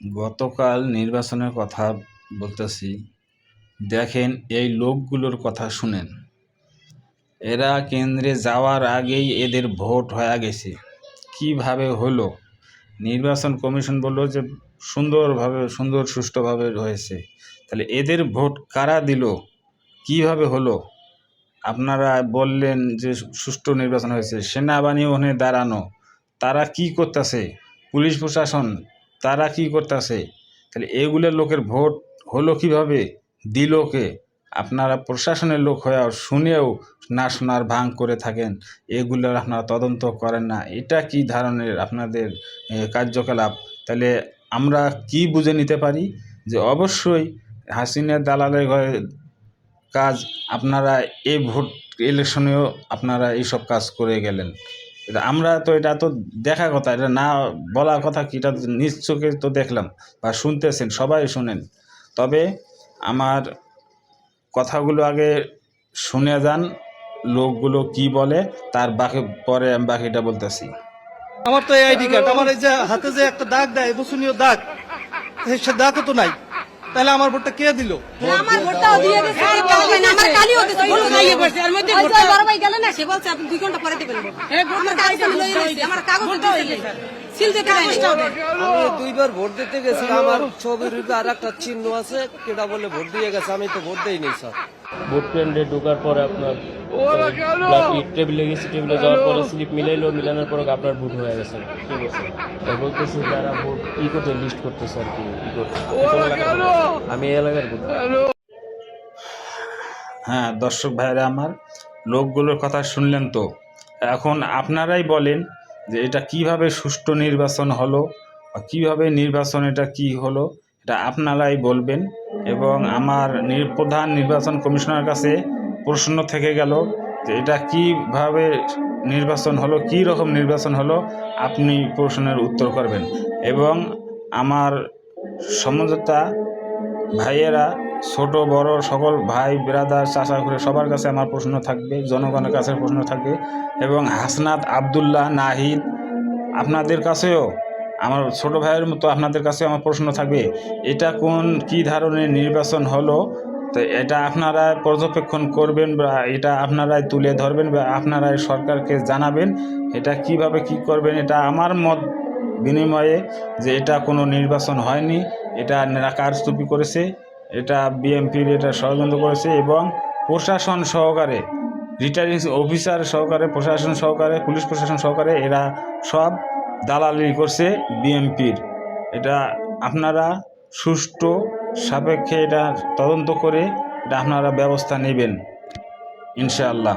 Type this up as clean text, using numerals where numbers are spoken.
গতকাল নির্বাচনের কথা বলতেছি। দেখেন, এই লোকগুলোর কথা শুনেন। এরা কেন্দ্রে যাওয়ার আগেই এদের ভোট হয়ে গেছে। কিভাবে হলো? নির্বাচন কমিশন বলল যে সুষ্ঠুভাবে হয়েছে। তাহলে এদের ভোট কারা দিল? কিভাবে হলো? আপনারা বললেন যে সুষ্ঠু নির্বাচন হয়েছে, সেনাবাহিনী ওখানে দাঁড়ানো, তারা কি করতেছে? পুলিশ প্রশাসন তারা কি করতেছে? তাহলে এগুলোর লোকের ভোট হলো কিভাবে? দিল কে? আপনারা প্রশাসনের লোক হয়ে শুনেও না শোনার ভান করে থাকেন, এগুলোর আপনারা তদন্ত করেন না। এটা কি ধরনের আপনাদের কার্যকলাপ? তাহলে আমরা কি বুঝে নিতে পারি যে অবশ্যই হাসিনার দালালের ঘরে কাজ। আপনারা এই ভোট ইলেকশনেও আপনারা এইসব কাজ করে গেলেন। এটা তো দেখার কথা, এটা না বলার কথা কি? এটা নিজ চোখে তো দেখলাম বা শুনতেছেন, সবাই শুনেন। তবে আমার কথাগুলো আগে শুনে যান, লোকগুলো কি বলে, তার পরে আমি বাকিটা বলতেছি। আমার তো এই আইডি কার্ড, আমার এই যে হাতে যে একটা দাগ দেয়, বসনীয় দাগ, সে দাগও তো নাই। তাহলে আমার ভোটটা কে দিল? আমার ভোটটাও দিয়ে গেছে, আমার কালিও দিয়েছে, ভোট দিয়ে গেছে। আর মধ্যে ভোটটা বড় ভাই গেল না, সে বলছে আপনি 2 ঘন্টা পরে দিবেন। আমার কাগজ লই লইছে, আমার কাগজ দিয়েছে, সিল দিতে দেয়নি। আমি 2বার ভোট দিতে গেছি, আমার ছবির উপরে আরেকটা চিহ্ন আছে, কেটা বলে ভোট দিয়ে গেছে, আমি তো ভোট দেইনি স্যার। ভোট কেন্দ্রে ঢোকার পরে আপনার টেবিলে গেছি, টেবিলে যাওয়ার পরে স্লিপ মিলানোর পরে আপনার ভোট হয়ে গেছে। ঠিক আছে, বলতেছি যারা ভোট করতে লিস্ট করতেছে আর কি, আমি এই এলাকার ভোট। হ্যাঁ দর্শক ভাইরা আমার, লোকগুলোর কথা শুনলেন তো। এখন আপনারাই বলেন যে এটা কিভাবে সুষ্ঠু নির্বাচন হলো বা কীভাবে নির্বাচন এটা কি হলো, এটা আপনারাই বলবেন। এবং আমার প্রধান নির্বাচন কমিশনার কাছে প্রশ্ন থেকে গেল যে এটা কিভাবে নির্বাচন হলো, কী রকম নির্বাচন হলো, আপনি প্রশ্নের উত্তর করবেন। এবং আমার সমঝোতা ভাইয়েরা, ছোট বড় সকল ভাই ব্রাদার চাচা করে সবার কাছে আমার প্রশ্ন থাকবে, জনগণের কাছে প্রশ্ন থাকবে। এবং হাসনাত আবদুল্লাহ নাহিদ, আপনাদের কাছেও আমার ছোট ভাইয়ের মতো আপনাদের কাছে আমার প্রশ্ন থাকবে, এটা কি ধরনের নির্বাচন হলো? তো এটা আপনারা পর্যবেক্ষণ করবেন বা এটা আপনারাই তুলে ধরবেন বা আপনারাই সরকারকে জানাবেন। এটা কিভাবে কি করবেন, এটা আমার মত বিনিময়ে যে এটা কোনো নির্বাচন হয়নি, এটা কারচুপি করেছে, এটা বিএনপির এটা ষড়যন্ত্র করেছে। এবং প্রশাসন সহকারে, রিটার্নিং অফিসার সহকারে, প্রশাসন সহকারে, পুলিশ প্রশাসন সহকারে এরা সব দালালি করছে বিএনপির। এটা আপনারা সুষ্ঠু সাপেক্ষে এটা তদন্ত করে এটা আপনারা ব্যবস্থা নেবেন ইনশাআল্লাহ।